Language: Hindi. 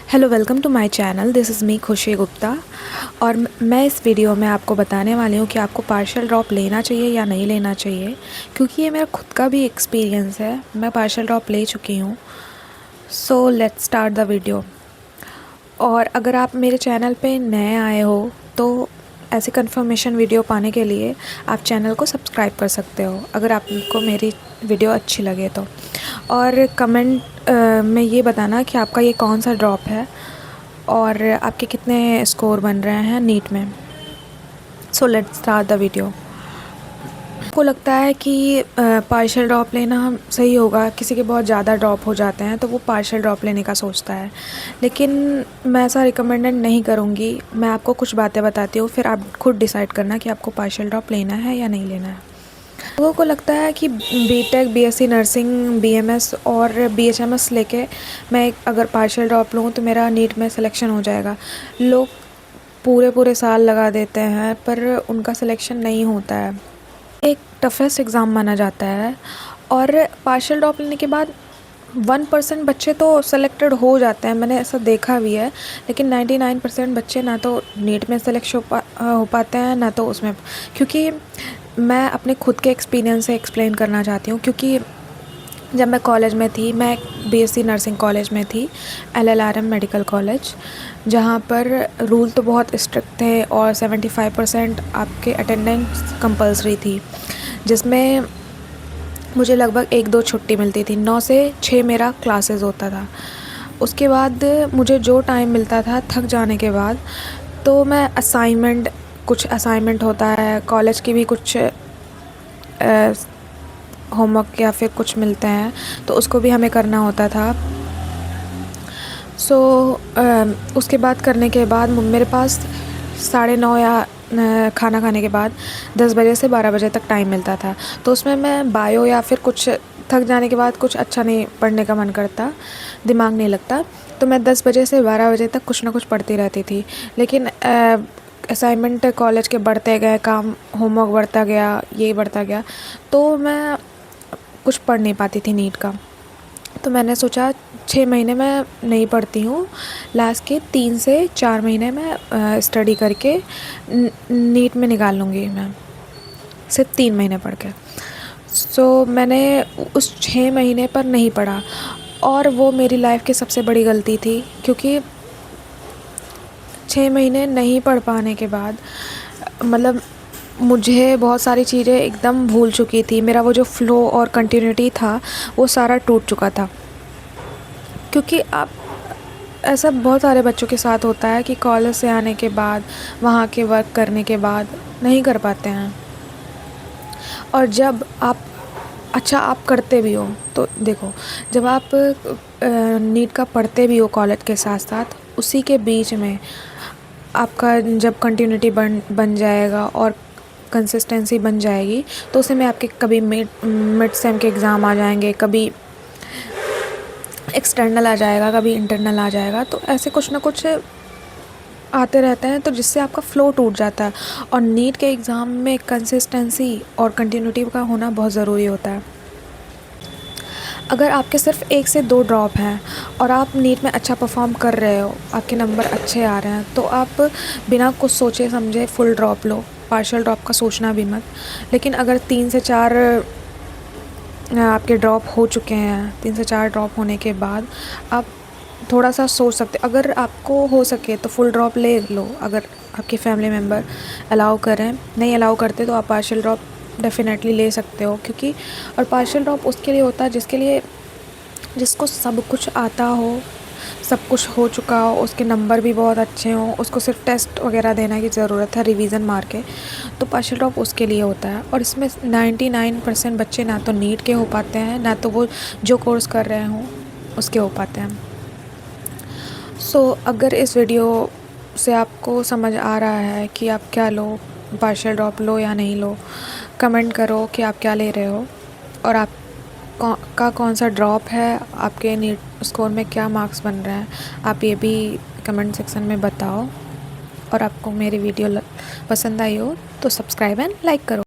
Hello, welcome to my channel. This is me Khushi Gupta. और मैं इस वीडियो में आपको बताने वाली हूँ कि आपको पार्शियल ड्रॉप लेना चाहिए या नहीं लेना चाहिए, क्योंकि ये मेरा खुद का भी एक्सपीरियंस है। मैं पार्शियल ड्रॉप ले चुकी हूँ। So let's start the video. और अगर आप मेरे चैनल पे नए आए हो तो ऐसी कंफर्मेशन वीडियो पाने के लिए आप चैनल को सब्सक्राइब कर सकते हो, अगर आपको मेरी वीडियो अच्छी लगे तो। और कमेंट में ये बताना कि आपका ये कौन सा ड्रॉप है और आपके कितने स्कोर बन रहे हैं नीट में। So let's start the video. आपको लगता है कि पार्शियल ड्रॉप लेना सही होगा, किसी के बहुत ज़्यादा ड्रॉप हो जाते हैं तो वो पार्शियल ड्रॉप लेने का सोचता है, लेकिन मैं ऐसा रिकमेंडेड नहीं करूँगी। मैं आपको कुछ बातें बताती हूँ, फिर आप खुद डिसाइड करना कि आपको पार्शियल ड्रॉप लेना है या नहीं लेना है। लोगों को लगता है कि बीटेक, बीएससी नर्सिंग, बीएमएस और बीएचएमएस लेके मैं अगर पार्शियल ड्रॉप लूँ तो मेरा नीट में सिलेक्शन हो जाएगा। लोग पूरे पूरे साल लगा देते हैं पर उनका सिलेक्शन नहीं होता है। एक टफेस्ट एग्ज़ाम माना जाता है और पार्शियल ड्रॉप लेने के बाद 1% बच्चे तो सेलेक्टेड हो जाते हैं, मैंने ऐसा देखा भी है। लेकिन 99% बच्चे ना तो नीट में सेलेक्ट हो पाते हैं ना तो उसमें। क्योंकि मैं अपने खुद के एक्सपीरियंस से एक्सप्लेन करना चाहती हूँ, क्योंकि जब मैं कॉलेज में थी, मैं बीएससी नर्सिंग कॉलेज में थी, एलएलआरएम मेडिकल कॉलेज, जहाँ पर रूल तो बहुत स्ट्रिक्ट थे और 75% आपके अटेंडेंस कंपलसरी थी, जिसमें मुझे लगभग 1-2 छुट्टी मिलती थी। 9 से 6 मेरा क्लासेस होता था। उसके बाद मुझे जो टाइम मिलता था थक जाने के बाद, तो मैं कुछ असाइनमेंट होता है कॉलेज की भी, कुछ होमवर्क या फिर कुछ मिलते हैं तो उसको भी हमें करना होता था। सो उसके बाद करने के बाद मेरे पास 9:30 या खाना खाने के बाद 10 बजे से 12 बजे तक टाइम मिलता था। तो उसमें मैं बायो या फिर कुछ, थक जाने के बाद कुछ अच्छा नहीं पढ़ने का मन करता, दिमाग नहीं लगता, तो मैं 10 बजे से 12 बजे तक कुछ ना कुछ पढ़ती रहती थी। लेकिन असाइनमेंट कॉलेज के बढ़ते गए, काम होमवर्क बढ़ता गया, ये बढ़ता गया, तो मैं कुछ पढ़ नहीं पाती थी नीट का। तो मैंने सोचा 6 महीने मैं नहीं पढ़ती हूँ, लास्ट के 3 से 4 महीने मैं स्टडी करके नीट में निकाल लूँगी मैं, सिर्फ 3 महीने पढ़ के। सो मैंने उस 6 महीने पर नहीं पढ़ा और वो मेरी लाइफ की सबसे बड़ी गलती थी, क्योंकि 6 महीने नहीं पढ़ पाने के बाद मतलब मुझे बहुत सारी चीज़ें एकदम भूल चुकी थी। मेरा वो जो फ़्लो और कंटिन्यूटी था वो सारा टूट चुका था। क्योंकि आप, ऐसा बहुत सारे बच्चों के साथ होता है कि कॉलेज से आने के बाद, वहाँ के वर्क करने के बाद नहीं कर पाते हैं। और जब आप, अच्छा आप करते भी हो तो देखो, जब आप नीट का पढ़ते भी हो कॉलेज के साथ साथ, उसी के बीच में आपका जब कंटिन्यूटी बन जाएगा और कंसिस्टेंसी बन जाएगी, तो उसे में आपके कभी मिड सेम के एग्ज़ाम आ जाएंगे, कभी एक्सटर्नल आ जाएगा, कभी इंटरनल आ जाएगा, तो ऐसे कुछ ना कुछ आते रहते हैं, तो जिससे आपका फ़्लो टूट जाता है। और नीट के एग्ज़ाम में कंसिस्टेंसी और कंटिन्यूटी का होना बहुत ज़रूरी होता है। अगर आपके सिर्फ 1 से 2 ड्रॉप हैं और आप नीट में अच्छा परफॉर्म कर रहे हो, आपके नंबर अच्छे आ रहे हैं, तो आप बिना कुछ सोचे समझे फुल ड्रॉप लो, पार्शियल ड्रॉप का सोचना भी मत। लेकिन अगर 3 से 4 आपके ड्रॉप हो चुके हैं, 3 से 4 ड्रॉप होने के बाद आप थोड़ा सा सोच सकते, अगर आपको हो सके तो फुल ड्रॉप ले लो। अगर आपके फैमिली मेम्बर अलाउ करें, नहीं अलाउ करते तो आप पार्शियल ड्रॉप डेफिनेटली ले सकते हो। क्योंकि और पार्शियल ड्रॉप उसके लिए होता है जिसको सब कुछ आता हो, सब कुछ हो चुका हो, उसके नंबर भी बहुत अच्छे हों, उसको सिर्फ टेस्ट वगैरह देने की ज़रूरत है रिवीजन मार के, तो पार्शियल ड्रॉप उसके लिए होता है। और इसमें 99% बच्चे ना तो नीट के हो पाते हैं, ना तो वो जो कोर्स कर रहे हों उसके हो पाते हैं। सो अगर इस वीडियो से आपको समझ आ रहा है कि आप क्या लो, पार्शियल ड्रॉप लो या नहीं लो, कमेंट करो कि आप क्या ले रहे हो और आप कौन सा ड्रॉप है, आपके नीट स्कोर में क्या मार्क्स बन रहे हैं, आप ये भी कमेंट सेक्शन में बताओ। और आपको मेरी वीडियो पसंद आई हो तो सब्सक्राइब एंड लाइक करो।